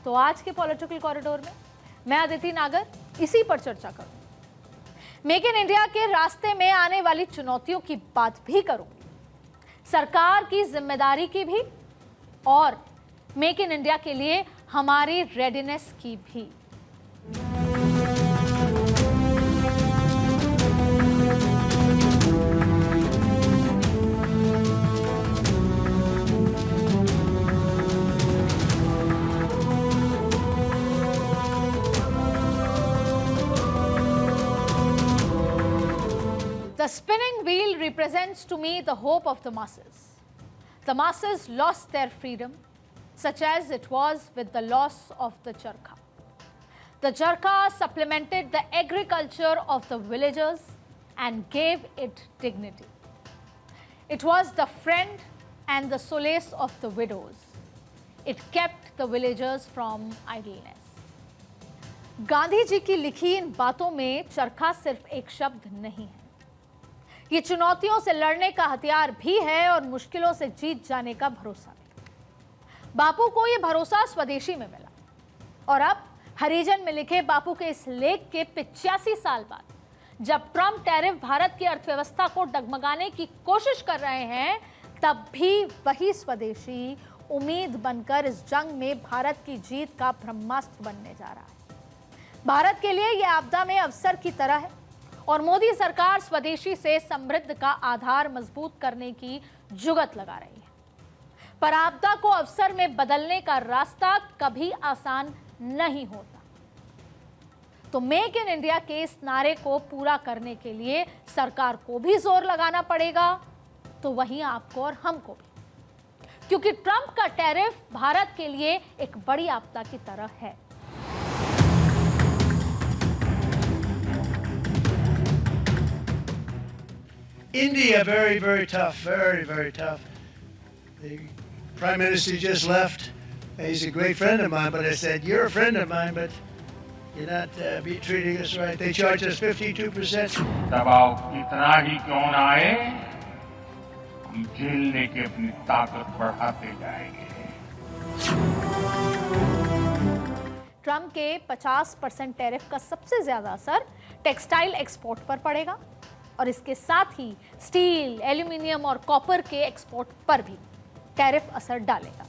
तो आज के पॉलिटिकल कॉरिडोर में मैं अदिति नागर इसी पर चर्चा करूंगी। मेक इन इंडिया के रास्ते में आने वाली चुनौतियों की बात भी करूंगी, सरकार की जिम्मेदारी की भी और मेक इन इंडिया के लिए हमारी रेडीनेस की भी। The spinning wheel represents to me the hope of the masses. The masses lost their freedom, such as it was with the loss of the charkha. The charkha supplemented the agriculture of the villagers and gave it dignity. It was the friend and the solace of the widows. It kept the villagers from idleness. Gandhi ji की लिखी इन बातों में चरखा सिर्फ एक शब्द नहीं है, ये चुनौतियों से लड़ने का हथियार भी है और मुश्किलों से जीत जाने का भरोसा भी। बापू को ये भरोसा स्वदेशी में मिला और अब हरिजन में लिखे बापू के इस लेख के 85 साल बाद जब ट्रंप टैरिफ भारत की अर्थव्यवस्था को डगमगाने की कोशिश कर रहे हैं, तब भी वही स्वदेशी उम्मीद बनकर इस जंग में भारत की जीत का ब्रह्मास्त्र बनने जा रहा है। भारत के लिए यह आपदा में अवसर की तरह है और मोदी सरकार स्वदेशी से समृद्ध का आधार मजबूत करने की जुगत लगा रही है। पर आपदा को अवसर में बदलने का रास्ता कभी आसान नहीं होता। तो मेक इन इंडिया के इस नारे को पूरा करने के लिए सरकार को भी जोर लगाना पड़ेगा, तो वहीं आपको और हमको भी, क्योंकि ट्रंप का टैरिफ भारत के लिए एक बड़ी आपदा की तरह है। India, very, very tough, very, very tough. The Prime Minister just left. He's a great friend of mine, but I said, you're a friend of mine, but you're not treating us right. They charge us 52%. दबाव कितना ही क्यों ना आए, हम झेलने की अपनी ताकत बढ़ाते जाएंगे। ट्रंप के 50% टैरिफ का सबसे ज्यादा असर टेक्सटाइल एक्सपोर्ट पर पड़ेगा और इसके साथ ही स्टील, एल्यूमिनियम और कॉपर के एक्सपोर्ट पर भी टैरिफ असर डालेगा।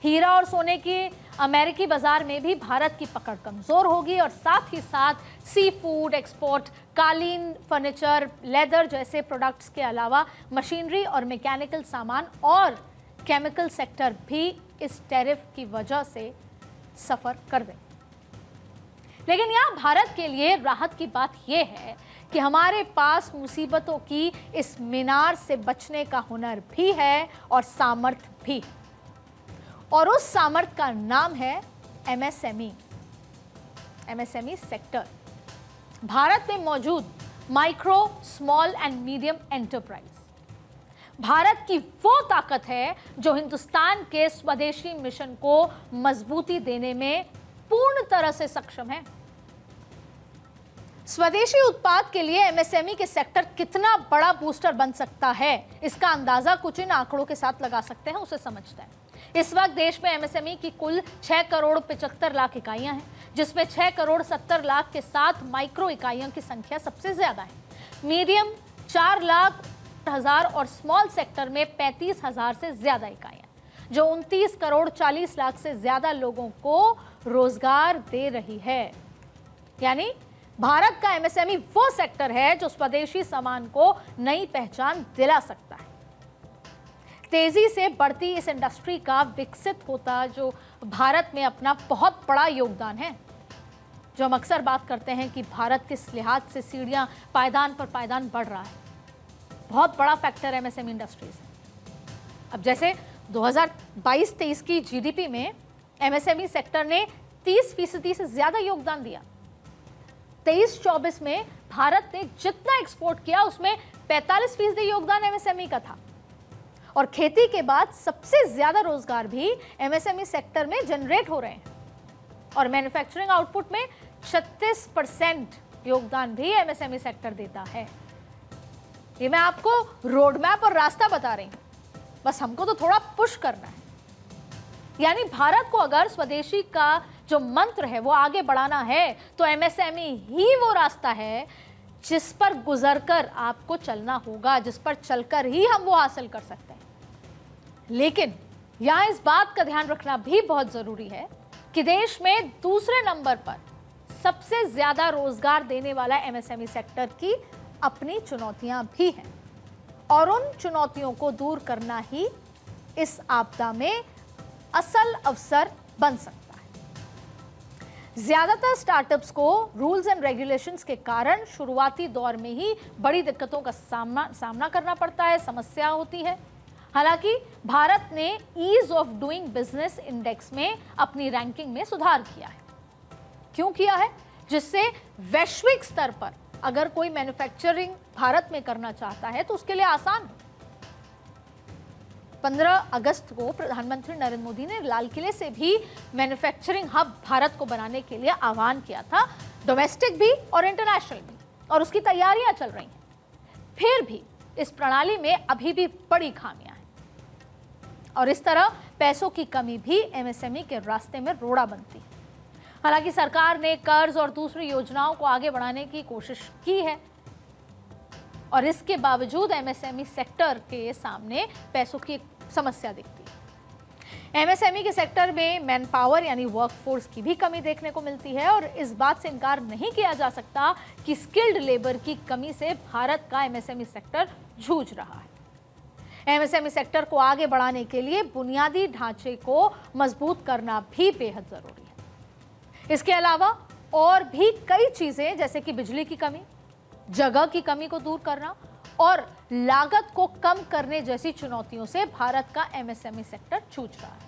हीरा और सोने के अमेरिकी बाजार में भी भारत की पकड़ कमजोर होगी और साथ ही साथ सी फूड एक्सपोर्ट, कालीन, फर्नीचर, लेदर जैसे प्रोडक्ट्स के अलावा मशीनरी और मैकेनिकल सामान और केमिकल सेक्टर भी इस टैरिफ की वजह से सफर कर देंगे। लेकिन यहाँ भारत के लिए राहत की बात यह है कि हमारे पास मुसीबतों की इस मीनार से बचने का हुनर भी है और सामर्थ्य भी है, और उस सामर्थ्य का नाम है एमएसएमई सेक्टर। भारत में मौजूद micro, small and medium enterprise Bharat की वो ताकत है जो हिंदुस्तान के स्वदेशी मिशन को मजबूती देने में पूर्ण तरह से सक्षम है। स्वदेशी उत्पाद के लिए एमएसएमई के सेक्टर कितना बड़ा बूस्टर बन सकता है, इसका अंदाजा कुछ इन आंकड़ों के साथ लगा सकते हैं, उसे समझते हैं। इस वक्त देश में एमएसएमई की कुल 6 करोड़ 75 लाख इकाइयां हैं, जिसमें 6 करोड़ 70 लाख के साथ माइक्रो इकाइयों की संख्या सबसे ज्यादा है। मीडियम 4 लाख हजार और स्मॉल सेक्टर में 35,000 से ज्यादा इकाइयां, जो 29 करोड़ 40 लाख से ज्यादा लोगों को रोजगार दे रही है। यानी भारत का एमएसएमई वो सेक्टर है जो स्वदेशी सामान को नई पहचान दिला सकता है। तेजी से बढ़ती इस इंडस्ट्री का विकसित होता जो भारत में अपना बहुत बड़ा योगदान है, जो हम अक्सर बात करते हैं कि भारत किस लिहाज से सीढ़ियां पायदान पर पायदान बढ़ रहा है, बहुत बड़ा फैक्टर एमएसएमई इंडस्ट्रीज है। अब जैसे 2022-23 की जीडीपी में एमएसएमई सेक्टर ने 30% से ज्यादा योगदान दिया। 23-24 में भारत ने जितना एक्सपोर्ट किया उसमें 45% योगदान एमएसएमई का था, और खेती के बाद सबसे ज्यादा रोजगार भी एमएसएमई सेक्टर में जनरेट हो रहे हैं, और मैन्युफैक्चरिंग आउटपुट में 36% योगदान भी एमएसएमई सेक्टर देता है। ये मैं आपको रोड मैप और रास्ता बता रही हूं, बस हमको तो थोड़ा पुश करना है। यानी भारत को अगर स्वदेशी का जो मंत्र है वो आगे बढ़ाना है तो एमएसएमई ही वो रास्ता है जिस पर गुजरकर आपको चलना होगा, जिस पर चलकर ही हम वो हासिल कर सकते हैं। लेकिन यहां इस बात का ध्यान रखना भी बहुत जरूरी है कि देश में दूसरे नंबर पर सबसे ज्यादा रोजगार देने वाला एमएसएमई सेक्टर की अपनी चुनौतियां भी हैं और उन चुनौतियों को दूर करना ही इस आपदा में असल अवसर बन सकता है। ज्यादातर स्टार्टअप्स को रूल्स एंड रेगुलेशंस के कारण शुरुआती दौर में ही बड़ी दिक्कतों का सामना करना पड़ता है, समस्या होती है। हालांकि भारत ने ease of doing business index में अपनी रैंकिंग में सुधार किया है। क्यों किया है? जिससे वैश्विक स्तर पर अगर कोई मैन्युफैक्चरिंग भारत में करना चाहता है तो उसके लिए आसान है। 15 अगस्त को प्रधानमंत्री नरेंद्र मोदी ने लाल किले से भी मैन्युफैक्चरिंग हब भारत को बनाने के लिए आह्वान किया था, डोमेस्टिक भी और इंटरनेशनल भी, और उसकी तैयारियां चल रही हैं। फिर भी इस प्रणाली में अभी भी बड़ी खामियां हैं और इस तरह पैसों की कमी भी एमएसएमई के रास्ते में रोड़ा बनती है। हालांकि सरकार ने कर्ज और दूसरी योजनाओं को आगे बढ़ाने की कोशिश की है और इसके बावजूद एमएसएमई सेक्टर के सामने पैसों की एक समस्या दिखती है। एमएसएमई के सेक्टर में मैन पावर यानी वर्कफोर्स की भी कमी देखने को मिलती है और इस बात से इनकार नहीं किया जा सकता कि स्किल्ड लेबर की कमी से भारत का एमएसएमई सेक्टर जूझ रहा है। एमएसएमई सेक्टर को आगे बढ़ाने के लिए बुनियादी ढांचे को मजबूत करना भी बेहद जरूरी है। इसके अलावा और भी कई चीजें जैसे कि बिजली की कमी, जगह की कमी को दूर करना और लागत को कम करने जैसी चुनौतियों से भारत का एमएसएमई सेक्टर जूझ रहा है।